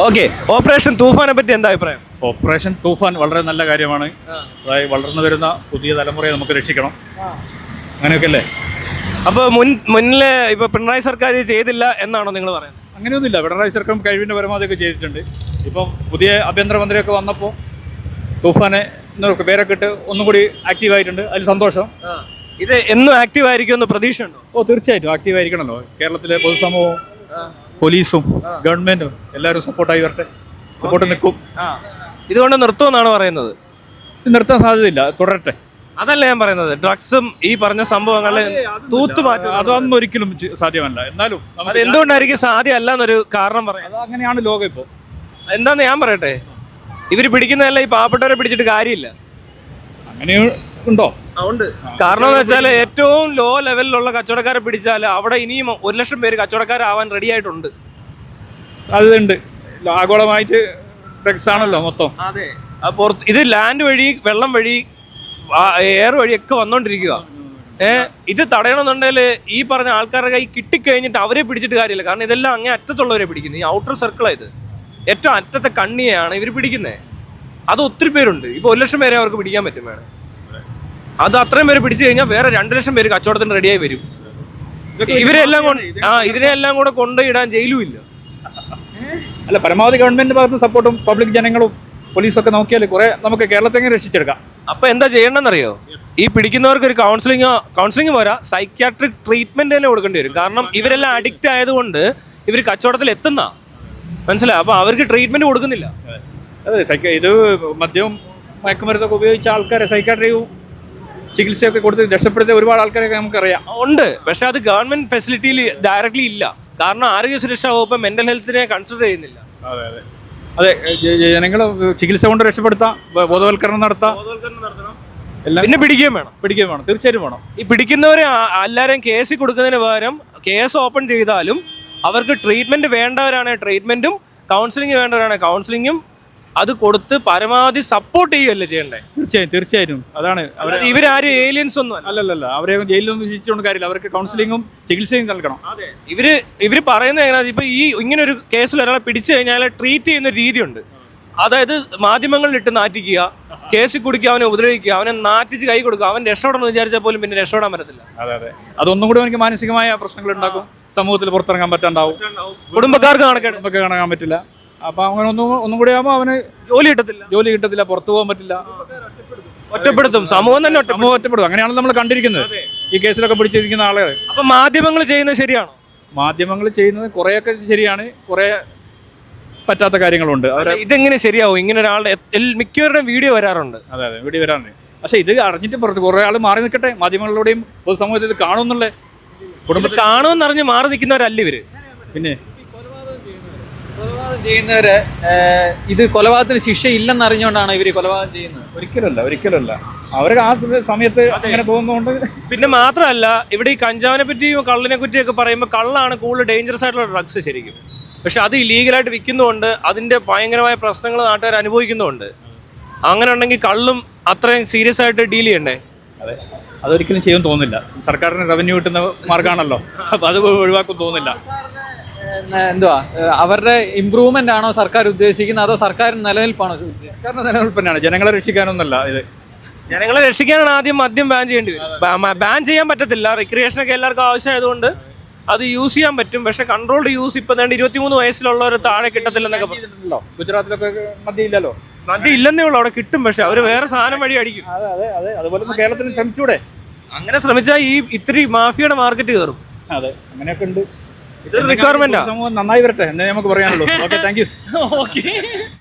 Okay, operation തൂഫാനെ പറ്റി എന്താ അഭിപ്രായം? ഓപ്പറേഷൻ തൂഫാൻ വളരെ നല്ല കാര്യമാണ്. അതായത് വളർന്നു വരുന്ന പുതിയ തലമുറയെ നമുക്ക് രക്ഷിക്കണം, അങ്ങനെയൊക്കെ അല്ലേ. അപ്പോൾ മുന്നിലെ ഇപ്പൊ പിണറായി സർക്കാർ ചെയ്തില്ല എന്നാണോ നിങ്ങൾ പറയുന്നത്? അങ്ങനെയൊന്നുമില്ല, പിണറായി സർക്കാർ കഴിവിൻ്റെ പരമാവധിയൊക്കെ ചെയ്തിട്ടുണ്ട്. ഇപ്പം പുതിയ ആഭ്യന്തരമന്ത്രിയൊക്കെ വന്നപ്പോൾ തൂഫാനെ എന്നൊക്കെ പേരൊക്കെ ഇട്ട് ഒന്നും കൂടി ആക്റ്റീവായിട്ടുണ്ട്. അതിൽ സന്തോഷം. ഇത് എന്നും ആക്റ്റീവ് ആയിരിക്കുമെന്ന് പ്രതീക്ഷയുണ്ടോ? തീർച്ചയായിട്ടും ആക്റ്റീവായിരിക്കണമല്ലോ. കേരളത്തിലെ പൊതുസമൂഹവും പോലീസും ഗവൺമെൻറ്റും എല്ലാവരും സപ്പോർട്ടായി വരട്ടെ, സപ്പോർട്ട് നിൽക്കും. ഇതുകൊണ്ട് നിർത്തുമെന്നാണ് പറയുന്നത്? നിർത്താൻ സാധ്യതയില്ല, തുടരട്ടെ. അതല്ല ഞാൻ പറയുന്നത്, ഡ്രഗ്സും ഈ പറഞ്ഞ സംഭവങ്ങളെ തൂത്തുമാറ്റും അതൊന്നും ഒരിക്കലും സാധ്യമല്ല. എന്നാലും അത് എന്തുകൊണ്ടായിരിക്കും സാധ്യമല്ല എന്നൊരു കാരണം പറയാം. അങ്ങനെയാണ് ലോകം ഇപ്പോൾ. എന്താന്ന് ഞാൻ പറയട്ടെ, ഇവർ പിടിക്കുന്നതല്ല ഈ പാവപ്പെട്ടവരെ പിടിച്ചിട്ട് കാര്യമില്ല. അങ്ങനെ ഉണ്ടോ? ഉണ്ട്. കാരണം എന്ന് വെച്ചാൽ ഏറ്റവും ലോ ലെവലിലുള്ള കച്ചവടക്കാരെ പിടിച്ചാൽ അവിടെ ഇനിയും 1,00,000 പേര് കച്ചവടക്കാരാവാൻ റെഡി ആയിട്ടുണ്ട്. സാധ്യതയുണ്ട്. ആഗോളമായിട്ട് ഡ്രഗ്സ് ആണല്ലോ മൊത്തം. അതെ, ഇത് ലാൻഡ് വഴി, വെള്ളം വഴി, എയർ വഴിയൊക്കെ വന്നോണ്ടിരിക്കുക. ഇത് തടയണമെന്നുണ്ടെങ്കിൽ ഈ പറഞ്ഞ ആൾക്കാരുടെ കൈ കിട്ടിക്കഴിഞ്ഞിട്ട് അവരെ പിടിച്ചിട്ട് കാര്യമില്ല. കാരണം ഇതെല്ലാം അങ്ങേ അറ്റത്തുള്ളവരെ പിടിക്കുന്നത്. ഈ ഔട്ടർ സർക്കിളാണ് ഇത്. ഏറ്റവും അറ്റത്തെ കണ്ണിയാണ് ഇവർ പിടിക്കുന്നത്. അത് ഒത്തിരി പേരുണ്ട്. ഇപ്പോൾ 1,00,000 പേരെ അവർക്ക് പിടിക്കാൻ പറ്റും. വേണം അത് അത്രയും പേര് പിടിച്ചു കഴിഞ്ഞാൽ വേറെ 2,00,000 പേര് കച്ചവടത്തിന് റെഡിയായി വരും. ഇവരെല്ലാം ഇതിനെല്ലാം കൂടെ കൊണ്ടുപോയിടാൻ ജയിലും ഇല്ല. അല്ല, പരമാവധി ഗവൺമെന്റിന്റെ ഭാഗത്ത് സപ്പോർട്ടും പബ്ലിക് ജനങ്ങളും പോലീസൊക്കെ നോക്കിയാൽ കുറെ നമുക്ക് കേരളത്തെ രക്ഷിച്ചെടുക്കാം. അപ്പൊ എന്താ ചെയ്യണമെന്നറിയോ? ഈ പിടിക്കുന്നവർക്ക് ഒരു കൗൺസിലിംഗ് പോരാ, സൈക്യാട്രിക് ട്രീറ്റ്മെന്റ് തന്നെ കൊടുക്കേണ്ടി വരും. കാരണം ഇവരെല്ലാം അഡിക്റ്റ് ആയതുകൊണ്ട് ഇവർ കച്ചവടത്തിൽ എത്തുന്ന മനസ്സിലായി. അപ്പൊ അവർക്ക് ട്രീറ്റ്മെന്റ് കൊടുക്കുന്നില്ല. അതെ, ഇത് മദ്യവും മയക്കുമരുന്നൊക്കെ ഉപയോഗിച്ച ആൾക്കാരെ സൈക്കാട്രിയും ചികിത്സയൊക്കെ കൊടുത്ത് രക്ഷപ്പെടുത്തിയ ഒരുപാട് ആൾക്കാരൊക്കെ നമുക്കറിയാം. ഉണ്ട്, പക്ഷെ അത് ഗവൺമെന്റ് ഫെസിലിറ്റിയിൽ ഡയറക്ട്ലി ഇല്ല. കാരണം ആരോഗ്യ സുരക്ഷാ വകുപ്പ് മെന്റൽ ഹെൽത്തിനെ കൺസിഡർ ചെയ്യുന്നില്ല. അതെ അതെ അതെ, ജനങ്ങൾ ചികിത്സ കൊണ്ട് രക്ഷപ്പെടുത്താം, ബോധവൽക്കരണം നടത്താം, എല്ലാം. പിന്നെ പിടിക്കുകയും വേണം, തീർച്ചയായിട്ടും വേണം. ഈ പിടിക്കുന്നവരെ എല്ലാവരും കേസിൽ കൊടുക്കുന്നതിന് പകരം കേസ് ഓപ്പൺ ചെയ്താലും അവർക്ക് ട്രീറ്റ്മെന്റ് വേണ്ടവരാണ് ട്രീറ്റ്മെന്റും, കൗൺസിലിംഗ് വേണ്ടവരാണ് കൗൺസിലിംഗും അത് കൊടുത്ത് പരമാവധി സപ്പോർട്ട് ചെയ്യുകയല്ലേ ചെയ്യണ്ടേ? തീർച്ചയായിട്ടും അതാണ്. ഇവരാരും ഏലിയൻസ് ഒന്നും അല്ലല്ല, അവരെ ജയിലിലൊന്നും ശിക്ഷിച്ചുകൊണ്ട് കാര്യമില്ല. അവർക്ക് കൗൺസിലിംഗും ചികിത്സയും നൽകണം. ഇവര് പറയുന്നത് എങ്ങനെയാ, ഇപ്പൊ ഈ ഇങ്ങനെ ഒരു കേസിൽ ഒരാളെ പിടിച്ചു കഴിഞ്ഞാൽ ട്രീറ്റ് ചെയ്യുന്ന രീതിയുണ്ട്. അതായത് മാധ്യമങ്ങളിലിട്ട് നാറ്റിക്കുക, കേസിൽ കുടിക്കുക, അവനെ ഉപദ്രവിക്കുക, അവനെ നാറ്റിച്ച് കൈ കൊടുക്കുക, അവൻ രക്ഷപ്പെടണമെന്ന് വിചാരിച്ചാൽ പോലും പിന്നെ രക്ഷപ്പെടാൻ പറ്റത്തില്ല. അതെ, അതൊന്നും കൂടി എനിക്ക് മാനസികമായ പ്രശ്നങ്ങൾ ഉണ്ടാക്കും. സമൂഹത്തിൽ പുറത്തിറങ്ങാൻ പറ്റാണ്ടാവും, കുടുംബക്കാർക്ക് കാണാൻ പറ്റില്ല. അപ്പൊ അങ്ങനെ ഒന്നും കൂടി ആകുമ്പോൾ അവന് ജോലി കിട്ടത്തില്ല, പുറത്തു പോകാൻ പറ്റില്ല, ഒറ്റപ്പെടുത്തും, സമൂഹം തന്നെ ഒറ്റപ്പെടും. അങ്ങനെയാണ് നമ്മൾ കണ്ടിരിക്കുന്നത് ഈ കേസിലൊക്കെ പിടിച്ചിരിക്കുന്ന ആളുകൾ. അപ്പൊ മാധ്യമങ്ങൾ ചെയ്യുന്നത് ശരിയാണോ? മാധ്യമങ്ങൾ ചെയ്യുന്നത് കുറെയൊക്കെ ശരിയാണ്, കുറെ പറ്റാത്ത കാര്യങ്ങളുണ്ട്. ഇതെങ്ങനെ ശരിയാവും? ഇങ്ങനെ ഒരാളുടെ മിക്കവരുടെയും വീഡിയോ വരാറുണ്ട്. അതെ, വീഡിയോ വരാറുണ്ട്. പക്ഷെ ഇത് അറിഞ്ഞിട്ട് പുറത്ത് കുറെ ആൾ മാറി നിൽക്കട്ടെ, മാധ്യമങ്ങളിലൂടെയും പൊതുസമൂഹത്തിൽ ഇത് കാണുമെന്നുള്ളേ. കാണുമെന്നറിഞ്ഞ് മാറി നിൽക്കുന്നവരല്ല ഇവര്. പിന്നെ കൊലപാതകം ചെയ്യുന്നവര് ഇത് കൊലപാതകത്തിന് ശിക്ഷ ഇല്ലെന്ന് അറിഞ്ഞുകൊണ്ടാണ് ഇവര് കൊലപാതകം ചെയ്യുന്നത്? ഒരിക്കലല്ല. അവർക്ക് ആ സമയത്ത് അങ്ങനെ തോന്നുന്നതുകൊണ്ട്. പിന്നെ മാത്രമല്ല, ഇവിടെ ഈ കഞ്ചാവിനെ പറ്റിയും കള്ളിനെ പറ്റിയൊക്കെ പറയുമ്പോൾ കള്ളാണ് കൂടുതൽ ഡേഞ്ചറസ് ആയിട്ടുള്ള ഡ്രഗ്സ് ശരിക്കും. പക്ഷെ അത് ഇല്ലീഗലായിട്ട് വിൽക്കുന്നുണ്ട്, അതിന്റെ ഭയങ്കരമായ പ്രശ്നങ്ങൾ നാട്ടുകാർ അനുഭവിക്കുന്നുണ്ട്. അങ്ങനെ ഉണ്ടെങ്കിൽ കള്ളും അത്രയും സീരിയസ് ആയിട്ട് ഡീൽ ചെയ്യണ്ടേ? അതെ, അതൊരിക്കലും ചെയ്യാൻ തോന്നുന്നില്ല. സർക്കാരിന് റവന്യൂ കിട്ടുന്ന മാർഗമാണല്ലോ, അപ്പൊ അത് ഒഴിവാക്കും തോന്നുന്നില്ല. എന്തുവാ, അവരുടെ ഇമ്പ്രൂവ്മെന്റ് ആണോ സർക്കാർ ഉദ്ദേശിക്കുന്നത്, അതോ സർക്കാരിന് നിലനിൽപ്പാണോ? സർക്കാരിന്റെ നിലനിൽപ്പ് തന്നെയാണ്, ജനങ്ങളെ രക്ഷിക്കാനൊന്നല്ല. ഇത് ജനങ്ങളെ രക്ഷിക്കാനാണ് ആദ്യം മദ്യം ബാൻ ചെയ്യേണ്ടി വരും. ബാൻ ചെയ്യാൻ പറ്റത്തില്ല, റിക്രിയേഷനൊക്കെ എല്ലാവർക്കും ആവശ്യമായതുകൊണ്ട് അത് യൂസ് ചെയ്യാൻ പറ്റും. പക്ഷെ കൺട്രോൾഡ് യൂസ് ഇപ്പൊ 23 വയസ്സിലുള്ളവർ താഴെ കിട്ടത്തില്ലെന്നൊക്കെ. ഗുജറാത്തിലൊക്കെ മദ്യം ഇല്ലല്ലോ. മദ്യം ഇല്ലെന്നേ ഉള്ളൂ, അവിടെ കിട്ടും, പക്ഷെ അവര് വേറെ സാധനം വഴി അടിക്കും. അതെ, അതുപോലെ കേരളത്തിന് ശ്രമിച്ചൂടെ? അങ്ങനെ ശ്രമിച്ചാൽ ഈ ഇത്തിരി മാഫിയയുടെ മാർക്കറ്റ് കയറും. അതെ, അങ്ങനെയൊക്കെ ഉണ്ട്. ഇത് റിക്വയർമെന്റ് നന്നായി വരട്ടെ എന്നേ നമുക്ക് പറയാനുള്ളൂ. Okay, thank you.